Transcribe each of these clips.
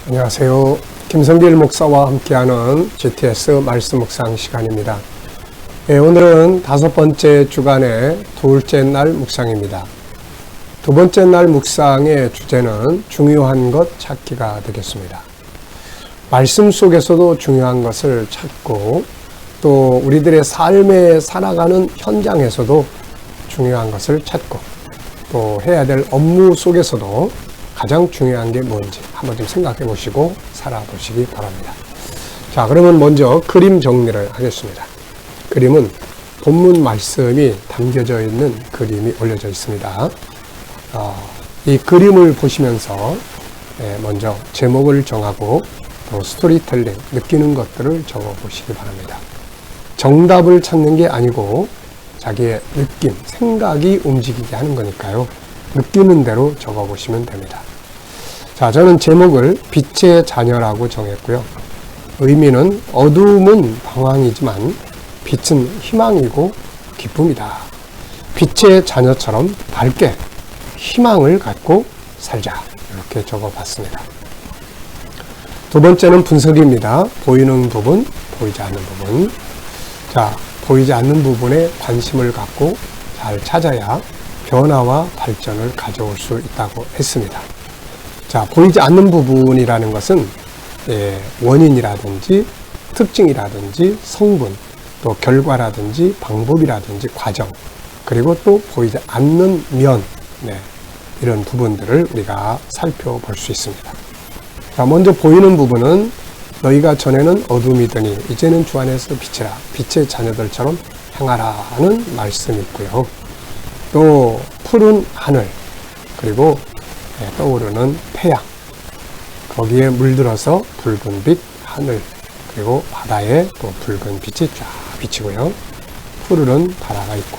안녕하세요. 김성길 목사와 함께하는 GTS 말씀 묵상 시간입니다. 오늘은 5번째 주간의 둘째 날 묵상입니다. 두 번째 날 묵상의 주제는 중요한 것 찾기가 되겠습니다. 말씀 속에서도 중요한 것을 찾고 또 우리들의 삶에 살아가는 현장에서도 중요한 것을 찾고 또 해야 될 업무 속에서도 가장 중요한 게 뭔지 한번 좀 생각해 보시고 살아보시기 바랍니다. 자, 그러면 먼저 그림 정리를 하겠습니다. 그림은 본문 말씀이 담겨져 있는 그림이 올려져 있습니다. 이 그림을 보시면서 먼저 제목을 정하고 또 스토리텔링, 느끼는 것들을 적어 보시기 바랍니다. 정답을 찾는 게 아니고 자기의 느낌, 생각이 움직이게 하는 거니까요. 느끼는 대로 적어 보시면 됩니다. 자, 저는 제목을 빛의 자녀라고 정했고요. 의미는 어두움은 방황이지만 빛은 희망이고 기쁨이다. 빛의 자녀처럼 밝게 희망을 갖고 살자. 이렇게 적어 봤습니다. 두 번째는 분석입니다. 보이는 부분, 보이지 않는 부분. 자, 보이지 않는 부분에 관심을 갖고 잘 찾아야 변화와 발전을 가져올 수 있다고 했습니다. 자, 보이지 않는 부분이라는 것은 원인이라든지 특징이라든지 성분, 또 결과라든지 방법이라든지 과정, 그리고 또 보이지 않는 면, 이런 부분들을 우리가 살펴볼 수 있습니다. 자, 먼저 보이는 부분은 너희가 전에는 어둠이더니 이제는 주 안에서 빛이라, 빛의 자녀들처럼 행하라는 말씀이 있고요. 또 푸른 하늘, 그리고 떠오르는 태양, 거기에 물들어서 붉은 빛, 하늘, 그리고 바다에 또 붉은 빛이 쫙 비치고요. 푸르른 바다가 있고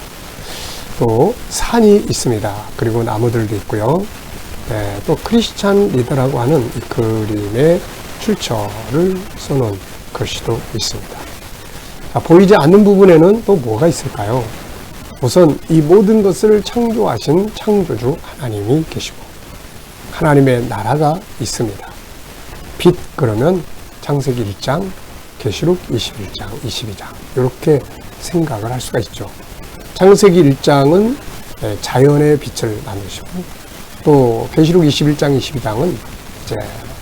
또 산이 있습니다. 그리고 나무들도 있고요. 또 크리스찬 리더라고 하는 이 그림의 출처를 써놓은 글씨도 있습니다. 자, 보이지 않는 부분에는 또 뭐가 있을까요? 우선 이 모든 것을 창조하신 창조주 하나님이 계시고 하나님의 나라가 있습니다. 빛 그러면 창세기 1장, 계시록 21장, 22장 이렇게 생각을 할 수가 있죠. 창세기 1장은 자연의 빛을 만드시고 또 계시록 21장, 22장은 이제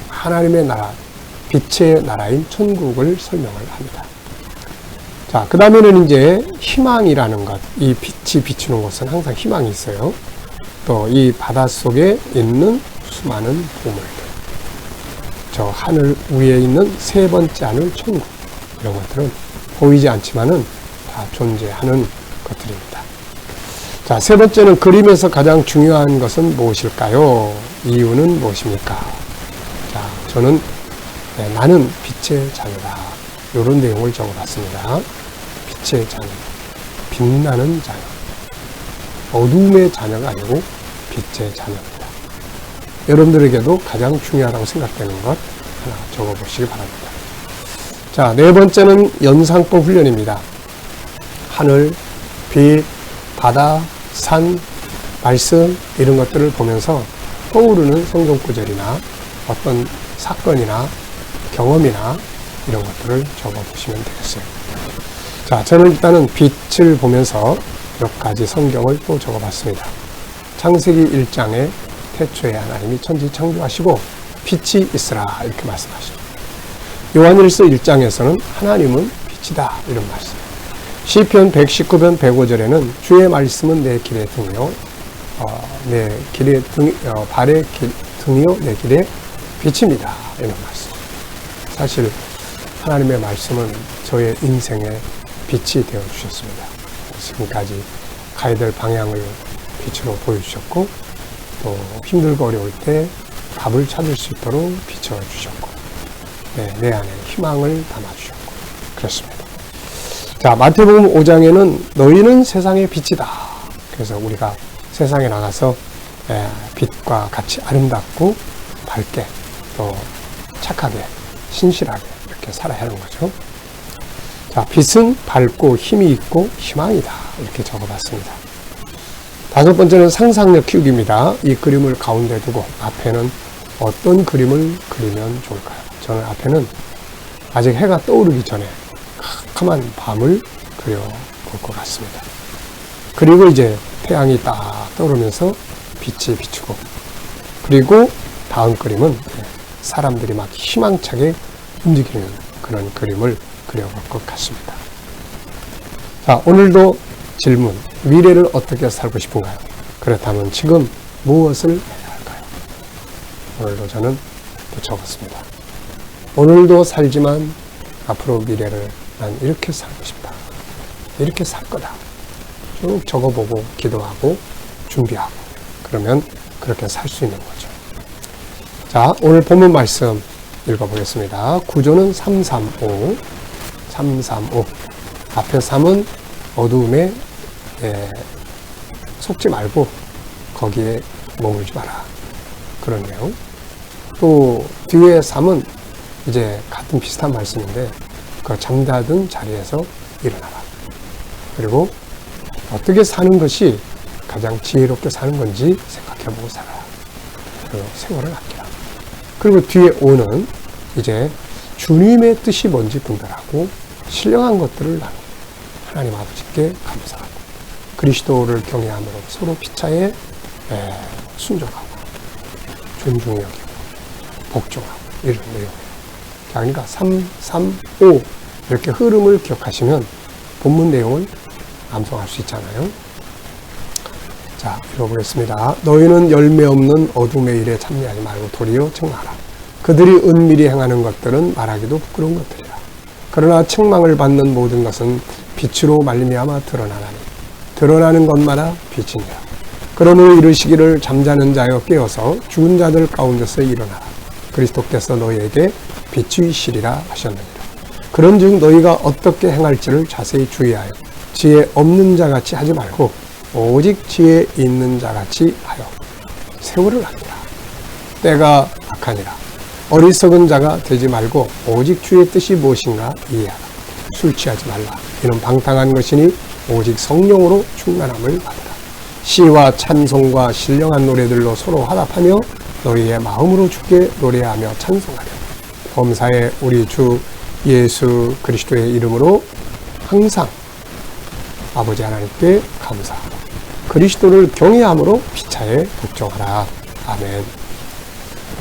하나님의 나라, 빛의 나라인 천국을 설명을 합니다. 자, 그 다음에는 이제 희망이라는 것, 이 빛이 비추는 곳은 항상 희망이 있어요. 또 이 바닷속에 있는 수많은 보물들, 저 하늘 위에 있는 세 번째 하늘 천국, 이런 것들은 보이지 않지만은 다 존재하는 것들입니다. 자, 세 번째는 그림에서 가장 중요한 것은 무엇일까요? 이유는 무엇입니까? 자, 저는 나는 빛의 자녀다. 이런 내용을 적어봤습니다. 빛의 자녀, 빛나는 자녀, 어둠의 자녀가 아니고 빛의 자녀입니다. 여러분들에게도 가장 중요하다고 생각되는 것 하나 적어보시기 바랍니다. 자, 네 번째는 연상법 훈련입니다. 하늘, 빛, 바다, 산, 말씀 이런 것들을 보면서 떠오르는 성경 구절이나 어떤 사건이나 경험이나 이런 것들을 적어보시면 되겠어요. 자, 저는 일단은 빛을 보면서 몇 가지 성경을 또 적어봤습니다. 창세기 1장에 태초에 하나님이 천지 창조하시고 빛이 있으라 이렇게 말씀하시죠. 요한일서 1장에서는 하나님은 빛이다 이런 말씀. 시편 119편 105절에는 주의 말씀은 내 길의 등이요, 내 길의 발의 등이요 내 길의 빛입니다 이런 말씀. 사실 하나님의 말씀은 저의 인생의 빛이 되어 주셨습니다. 지금까지 가야 될 방향을 빛으로 보여주셨고 또 힘들고 어려울 때 답을 찾을 수 있도록 비춰주셨고 내 안에 희망을 담아주셨고 그렇습니다. 자, 마태복음 5장에는 너희는 세상의 빛이다. 그래서 우리가 세상에 나가서 빛과 같이 아름답고 밝게 또 착하게 신실하게 이렇게 살아야 하는 거죠. 자, 빛은 밝고 힘이 있고 희망이다. 이렇게 적어봤습니다. 다섯 번째는 상상력 키우기입니다. 이 그림을 가운데 두고 앞에는 어떤 그림을 그리면 좋을까요? 저는 앞에는 아직 해가 떠오르기 전에 캄캄한 밤을 그려볼 것 같습니다. 그리고 이제 태양이 딱 떠오르면서 빛이 비추고, 그리고 다음 그림은 사람들이 막 희망차게 움직이는 그런 그림을 그려볼 것 같습니다. 자, 오늘도 질문, 미래를 어떻게 살고 싶은가요? 그렇다면 지금 무엇을 해야 할까요? 오늘도 저는 또 적었습니다. 오늘도 살지만 앞으로 미래를 난 이렇게 살고 싶다, 이렇게 살 거다 쭉 적어보고 기도하고 준비하고, 그러면 그렇게 살 수 있는 거죠. 자, 오늘 본문 말씀 읽어보겠습니다. 구조는 335. 앞에 3은 어두움에 속지 말고 거기에 머물지 마라, 그런 내용. 또 뒤에 3은 이제 같은 비슷한 말씀인데, 그 잠자던 자리에서 일어나라. 그리고 어떻게 사는 것이 가장 지혜롭게 사는 건지 생각해보고 살아라. 그리고 세월을 아끼라. 그리고 뒤에 5는 이제 주님의 뜻이 뭔지 분별하고 신령한 것들을 나누고 하나님 아버지께 감사하고 그리스도를 경외함으로 서로 피차에 순종하고 존중히 여기고 복종하고 이런 내용이에요. 그러니까 3, 5 이렇게 흐름을 기억하시면 본문 내용을 암송할 수 있잖아요. 자, 읽어보겠습니다. 너희는 열매 없는 어둠의 일에 참여하지 말고 도리어 책망하라. 그들이 은밀히 행하는 것들은 말하기도 부끄러운 것들이라. 그러나 책망을 받는 모든 것은 빛으로 말미암아 드러나나니 드러나는 것마다 빛이니라. 그러므로 이르시기를 잠자는 자여 깨어서 죽은 자들 가운데서 일어나라. 그리스도께서 너희에게 빛이시리라 하셨느니라. 그런즉 너희가 어떻게 행할지를 자세히 주의하여 지혜 없는 자같이 하지 말고 오직 지혜 있는 자같이 하여 세월을 아끼라. 때가 악하니라. 어리석은 자가 되지 말고 오직 주의 뜻이 무엇인가 이해하라. 술 취하지 말라. 이는 방탕한 것이니 오직 성령으로 충만함을 받으라. 시와 찬송과 신령한 노래들로 서로 화답하며 너희의 마음으로 주께 노래하며 찬송하려. 범사에 우리 주 예수 그리스도의 이름으로 항상 아버지 하나님께 감사하고 그리스도를 경외함으로 피차에 복종하라. 아멘.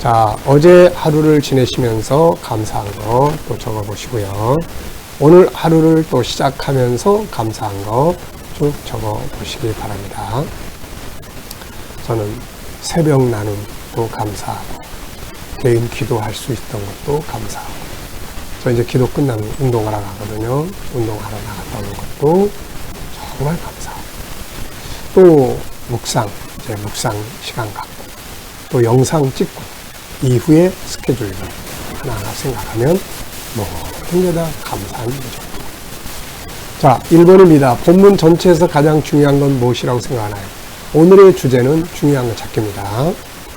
자, 어제 하루를 지내시면서 감사한 거 또 적어보시고요. 오늘 하루를 또 시작하면서 감사한 거 쭉 적어보시기 바랍니다. 저는 새벽 나눔도 감사하고 개인 기도할 수 있던 것도 감사하고, 저 이제 기도 끝나면 운동하러 가거든요. 운동하러 나갔다 오는 것도 정말 감사하고, 또 묵상, 이제 묵상 시간 갖고, 또 영상 찍고 이후에 스케줄을 하나하나 생각하면 모든 게 다 감사한 거죠. 자, 1번입니다. 본문 전체에서 가장 중요한 건 무엇이라고 생각하나요? 오늘의 주제는 중요한 것 찾기입니다.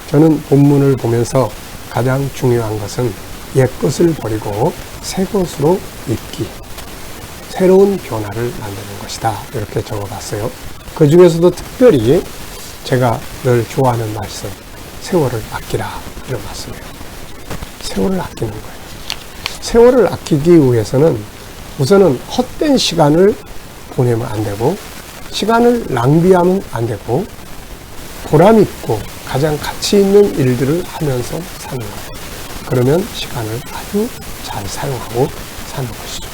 저는 본문을 보면서 가장 중요한 것은 옛 것을 버리고 새 것으로 입기, 새로운 변화를 만드는 것이다, 이렇게 적어봤어요. 그 중에서도 특별히 제가 늘 좋아하는 말씀, 세월을 아끼라, 이런 말씀이에요. 세월을 아끼는 거예요. 세월을 아끼기 위해서는 우선은 헛된 시간을 보내면 안 되고, 시간을 낭비하면 안 되고, 보람 있고 가장 가치 있는 일들을 하면서 사는 거예요. 그러면 시간을 아주 잘 사용하고 사는 것이죠.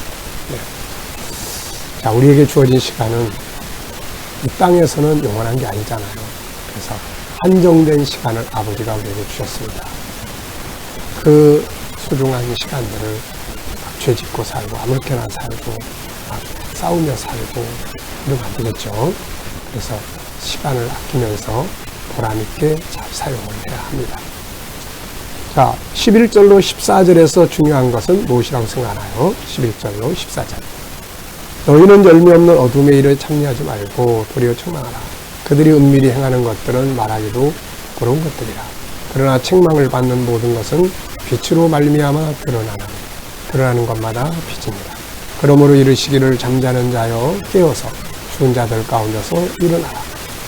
네. 자, 우리에게 주어진 시간은 이 땅에서는 영원한 게 아니잖아요. 그래서 한정된 시간을 아버지가 우리에게 주셨습니다. 그 소중한 시간들을 죄짓고 살고 아무렇게나 살고 싸우며 살고 이러면 안 되겠죠. 그래서 시간을 아끼면서 보람있게 잘 사용을 해야 합니다. 자, 11절로 14절에서 중요한 것은 무엇이라고 생각하나요? 11절로 14절. 너희는 열매 없는 어둠의 일에 참여하지 말고 도리어 책망하라. 그들이 은밀히 행하는 것들은 말하기도 부러운 것들이라. 그러나 책망을 받는 모든 것은 빛으로 말미암아 드러나는 것마다 빛입니다. 그러므로 이르시기를 잠자는 자여 깨어서 죽은 자들 가운데서 일어나라.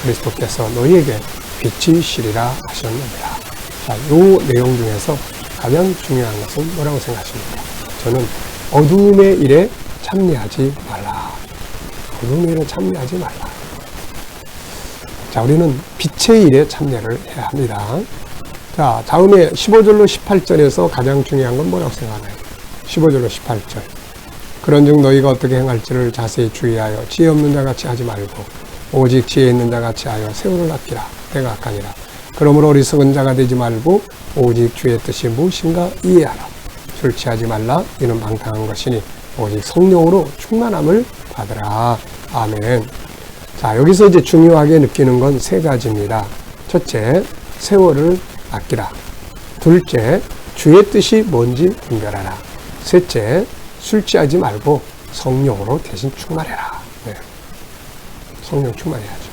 그리스도께서 너희에게 빛이시리라 하셨느니라. 자, 요 내용 중에서 가장 중요한 것은 뭐라고 생각하십니까? 저는 어두움의 일에 참여하지 말라. 어두움의 일에 참여하지 말라. 자, 우리는 빛의 일에 참여를 해야 합니다. 자, 다음에 15절로 18절에서 가장 중요한 건 뭐라고 생각하나요? 15절로 18절. 그런즉 너희가 어떻게 행할지를 자세히 주의하여 지혜 없는 자 같이 하지 말고 오직 지혜 있는 자 같이 하여 세월을 아끼라. 내가 악하니라. 그러므로 어리석은 자가 되지 말고 오직 주의 뜻이 무엇인가 이해하라. 술 취하지 말라. 이는 방탕한 것이니 오직 성령으로 충만함을 받으라. 아멘. 자, 여기서 이제 중요하게 느끼는 건 세 가지입니다. 첫째, 세월을 아끼라. 둘째, 주의 뜻이 뭔지 분별하라. 셋째, 술 취하지 말고 성령으로 대신 충만해라. 네. 성령 충만해야죠.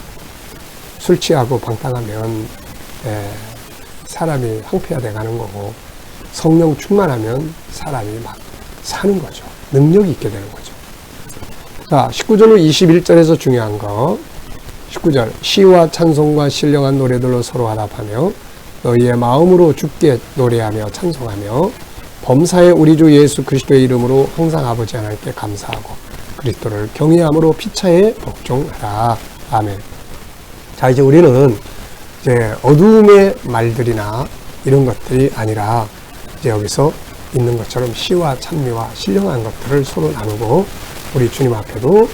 술 취하고 방탕하면 사람이 황폐화돼 가는 거고, 성령 충만하면 사람이 막 사는 거죠. 능력이 있게 되는 거죠. 자, 19절로 21절에서 중요한 거. 19절. 시와 찬송과 신령한 노래들로 서로 화답하며 너희의 마음으로 주께 노래하며 찬송하며 범사의 우리 주 예수 그리스도의 이름으로 항상 아버지 하나님께 감사하고 그리스도를 경외함으로 피차에 복종하라. 아멘. 자, 이제 우리는 이제 어두움의 말들이나 이런 것들이 아니라 이제 여기서 있는 것처럼 시와 찬미와 신령한 것들을 서로 나누고 우리 주님 앞에도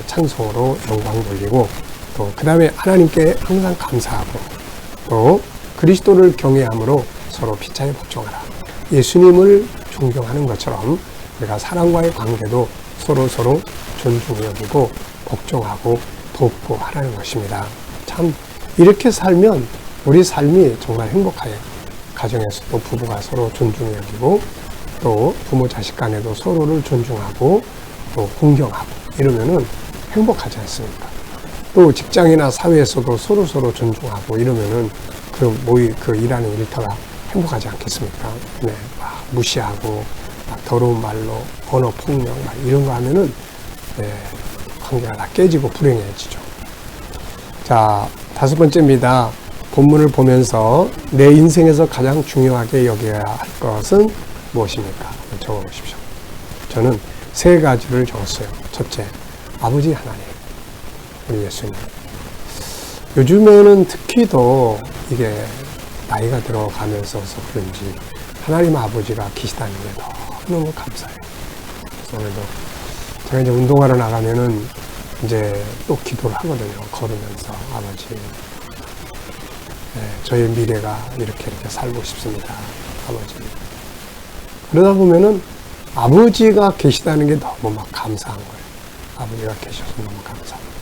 찬송으로 영광 돌리고 또 그 다음에 하나님께 항상 감사하고 또 그리스도를 경외함으로 서로 피차에 복종하라. 예수님을 존경하는 것처럼 우리가 사람과의 관계도 서로 존중히 여기고 복종하고 돕고 하라는 것입니다. 참 이렇게 살면 우리 삶이 정말 행복해요. 가정에서도 부부가 서로 존중히 여기고 또 부모 자식 간에도 서로를 존중하고 또 공경하고 이러면은 행복하지 않습니까? 또 직장이나 사회에서도 서로 존중하고 이러면은 그 일하는 일터가 행복하지 않겠습니까? 네, 막 무시하고 막 더러운 말로 언어 폭력 막 이런 거 하면은 관계가 다 깨지고 불행해지죠. 자, 5번째입니다. 본문을 보면서 내 인생에서 가장 중요하게 여겨야 할 것은 무엇입니까? 적어보십시오. 저는 3가지를 적었어요. 첫째, 아버지 하나님, 우리 예수님. 요즘에는 특히 더 이게 나이가 들어가면서서 그런지 하나님 아버지가 계시다는 게 너무 감사해요. 그래서 오늘도 제가 이제 운동하러 나가면은 이제 또 기도를 하거든요. 걸으면서 아버지, 저의 미래가 이렇게 살고 싶습니다. 아버지. 그러다 보면은 아버지가 계시다는 게 너무 막 감사한 거예요. 아버지가 계셔서 너무 감사합니다.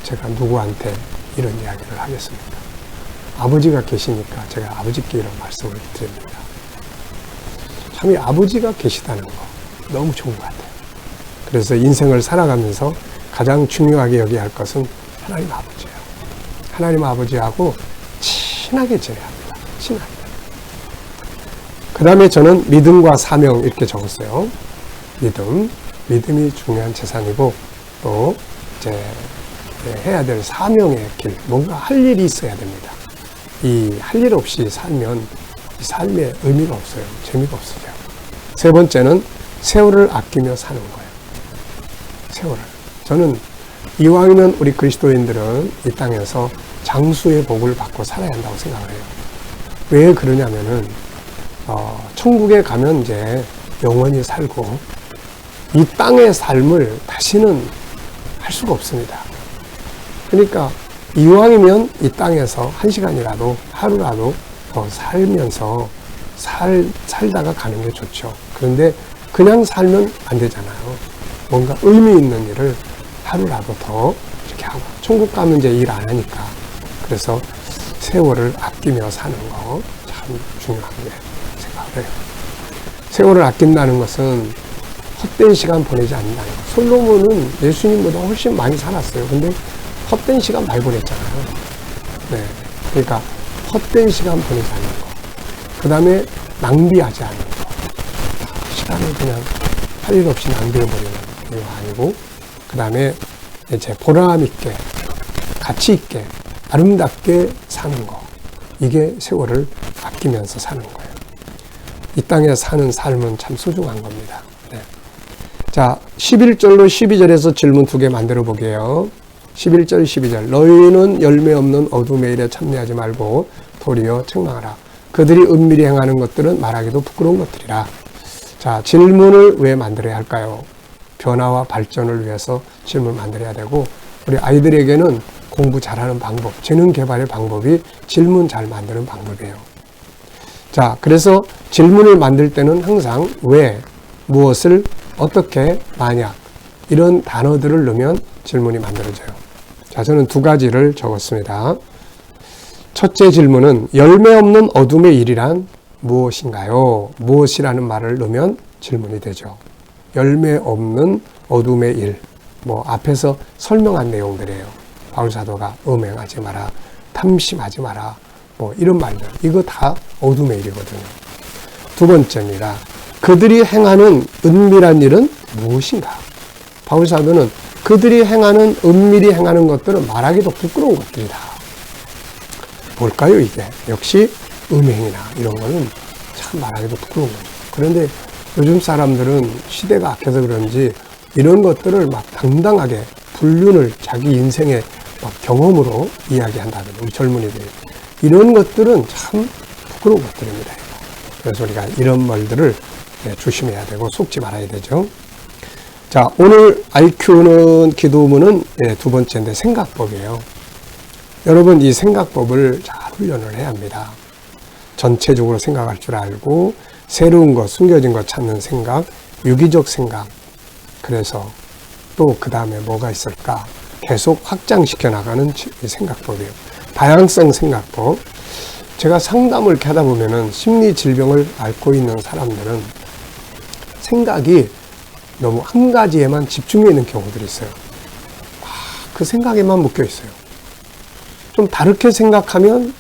제가 누구한테 이런 이야기를 하겠습니까? 아버지가 계시니까 제가 아버지께 이런 말씀을 드립니다. 참 이 아버지가 계시다는 거 너무 좋은 것 같아요. 그래서 인생을 살아가면서 가장 중요하게 여겨야 할 것은 하나님 아버지예요. 하나님 아버지하고 친하게 지내야 합니다. 친하게. 그 다음에 저는 믿음과 사명 이렇게 적었어요. 믿음이 중요한 재산이고 또 이제 해야 될 사명의 길, 뭔가 할 일이 있어야 됩니다. 이 할 일 없이 살면 이 삶에 의미가 없어요. 재미가 없어져요. 3번째는 세월을 아끼며 사는 거예요. 세월을. 저는 이왕이면 우리 그리스도인들은 이 땅에서 장수의 복을 받고 살아야 한다고 생각을 해요. 왜 그러냐면은 천국에 가면 이제 영원히 살고 이 땅의 삶을 다시는 할 수가 없습니다. 그러니까 이왕이면 이 땅에서 1시간이라도 하루라도 더 살면서 살다가 가는 게 좋죠. 그런데 그냥 살면 안 되잖아요. 뭔가 의미 있는 일을 하루라도 더 이렇게 하고 천국 가면 이제 일 안 하니까 그래서 세월을 아끼며 사는 거 참 중요하게 생각을 해요. 세월을 아낀다는 것은 헛된 시간 보내지 않는다는 거. 솔로몬은 예수님보다 훨씬 많이 살았어요. 근데 헛된 시간 많이 보냈잖아요. 네. 그러니까 헛된 시간 보내지 않는 거. 그 다음에 낭비하지 않는 거. 시간을 그냥 할 일 없이 낭비해버리는 거 아니고, 그 다음에 이제 보람 있게, 가치 있게, 아름답게 사는 거. 이게 세월을 아끼면서 사는 거예요. 이 땅에 사는 삶은 참 소중한 겁니다. 네. 자, 11절로 12절에서 질문 2개 만들어 보게요. 11절, 12절. 너희는 열매 없는 어둠의 일에 참여하지 말고 도리어 책망하라. 그들이 은밀히 행하는 것들은 말하기도 부끄러운 것들이라. 자, 질문을 왜 만들어야 할까요? 변화와 발전을 위해서 질문을 만들어야 되고, 우리 아이들에게는 공부 잘하는 방법, 재능 개발의 방법이 질문 잘 만드는 방법이에요. 자, 그래서 질문을 만들 때는 항상 왜, 무엇을, 어떻게, 만약 이런 단어들을 넣으면 질문이 만들어져요. 자, 저는 2가지를 적었습니다. 첫째 질문은 열매 없는 어둠의 일이란 무엇인가요? 무엇이라는 말을 넣으면 질문이 되죠. 열매 없는 어둠의 일. 앞에서 설명한 내용들이에요. 바울사도가 음행하지 마라, 탐심하지 마라, 이런 말들. 이거 다 어둠의 일이거든요. 2번째입니다. 그들이 행하는 은밀한 일은 무엇인가? 바울사도는 그들이 행하는, 은밀히 행하는 것들은 말하기도 부끄러운 것들이다. 뭘까요, 이게? 역시 음행이나 이런 거는 참 말하기도 부끄러운 거죠. 그런데 요즘 사람들은 시대가 악해서 그런지 이런 것들을 막 당당하게 불륜을 자기 인생의 막 경험으로 이야기한다든지, 우리 젊은이들이. 이런 것들은 참 부끄러운 것들입니다. 그래서 우리가 이런 말들을 조심해야 되고 속지 말아야 되죠. 자, 오늘 IQ는 기도문은 2번째인데 생각법이에요. 여러분, 이 생각법을 잘 훈련을 해야 합니다. 전체적으로 생각할 줄 알고 새로운 것, 숨겨진 것 찾는 생각, 유기적 생각. 그래서 또 그 다음에 뭐가 있을까? 계속 확장시켜 나가는 생각법이에요. 다양성 생각법. 제가 상담을 이렇게 하다 보면은 심리 질병을 앓고 있는 사람들은 생각이 너무 한 가지에만 집중해 있는 경우들이 있어요. 그 생각에만 묶여 있어요. 좀 다르게 생각하면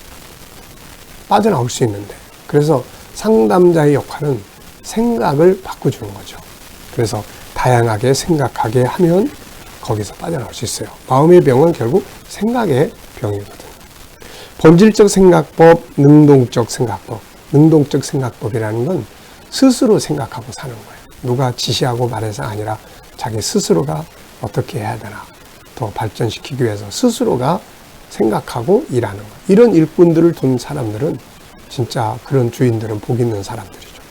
빠져나올 수 있는데, 그래서 상담자의 역할은 생각을 바꿔주는 거죠. 그래서 다양하게 생각하게 하면 거기서 빠져나올 수 있어요. 마음의 병은 결국 생각의 병이거든요. 본질적 생각법, 능동적 생각법. 능동적 생각법이라는 건 스스로 생각하고 사는 거예요. 누가 지시하고 말해서 아니라 자기 스스로가 어떻게 해야 되나 더 발전시키기 위해서 스스로가 생각하고 일하는 거예요. 이런 일꾼들을 둔 사람들은 진짜 그런 주인들은 복 있는 사람들이죠.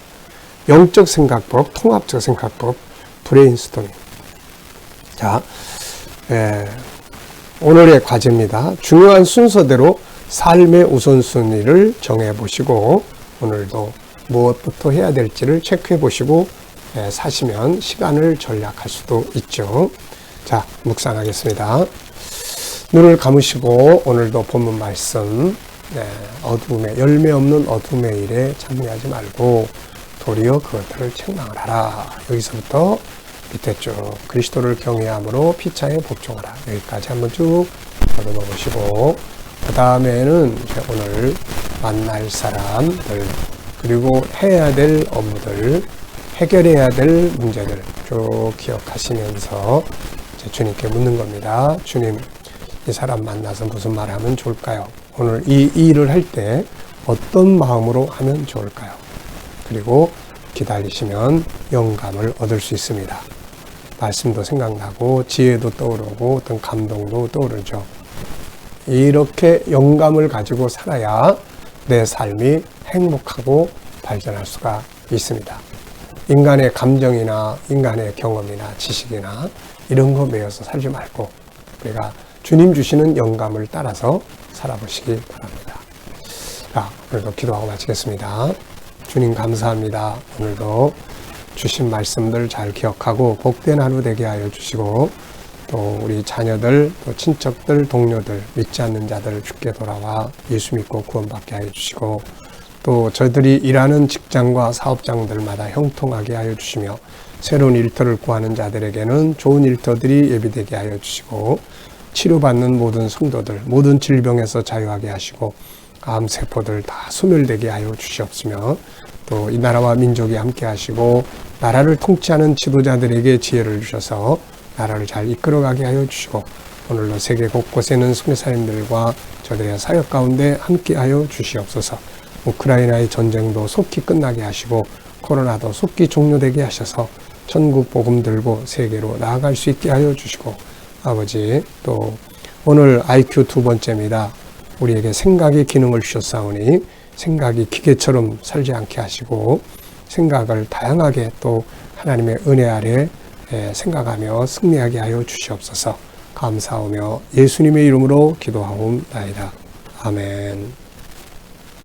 영적 생각법, 통합적 생각법, 브레인스토밍. 자, 오늘의 과제입니다. 중요한 순서대로 삶의 우선순위를 정해보시고 오늘도 무엇부터 해야 될지를 체크해보시고 사시면 시간을 절약할 수도 있죠. 자, 묵상하겠습니다. 눈을 감으시고 오늘도 본문 말씀, 어둠에, 열매 없는 어둠의 일에 참여하지 말고 도리어 그것들을 책망을 하라. 여기서부터 밑에 쭉 그리스도를 경외함으로 피차에 복종하라. 여기까지 한번 쭉 더듬어 보시고, 그 다음에는 오늘 만날 사람들, 그리고 해야 될 업무들, 해결해야 될 문제들 쭉 기억하시면서 주님께 묻는 겁니다. 주님, 이 사람 만나서 무슨 말 하면 좋을까요? 오늘 이 일을 할 때 어떤 마음으로 하면 좋을까요? 그리고 기다리시면 영감을 얻을 수 있습니다. 말씀도 생각나고 지혜도 떠오르고 어떤 감동도 떠오르죠. 이렇게 영감을 가지고 살아야 내 삶이 행복하고 발전할 수가 있습니다. 인간의 감정이나 인간의 경험이나 지식이나 이런 거 매여서 살지 말고 우리가 주님 주시는 영감을 따라서 살아보시기 바랍니다. 자, 오늘도 기도하고 마치겠습니다. 주님 감사합니다. 오늘도 주신 말씀들 잘 기억하고 복된 하루 되게 하여 주시고, 또 우리 자녀들, 또 친척들, 동료들, 믿지 않는 자들 주께 돌아와 예수 믿고 구원받게 하여 주시고, 또 저희들이 일하는 직장과 사업장들마다 형통하게 하여 주시며, 새로운 일터를 구하는 자들에게는 좋은 일터들이 예비되게 하여 주시고, 치료받는 모든 성도들, 모든 질병에서 자유하게 하시고, 암세포들 다 소멸되게 하여 주시옵시며, 또 이 나라와 민족이 함께 하시고 나라를 통치하는 지도자들에게 지혜를 주셔서 나라를 잘 이끌어가게 하여 주시고, 오늘도 세계 곳곳에 있는 선교사님들과 저들의 사역 가운데 함께하여 주시옵소서. 우크라이나의 전쟁도 속히 끝나게 하시고 코로나도 속히 종료되게 하셔서 전국 복음 들고 세계로 나아갈 수 있게 하여 주시고, 아버지, 또 오늘 IQ 2번째입니다. 우리에게 생각의 기능을 주셨사오니 생각이 기계처럼 살지 않게 하시고 생각을 다양하게 또 하나님의 은혜 아래 생각하며 승리하게 하여 주시옵소서. 감사하며 예수님의 이름으로 기도하옵나이다. 아멘.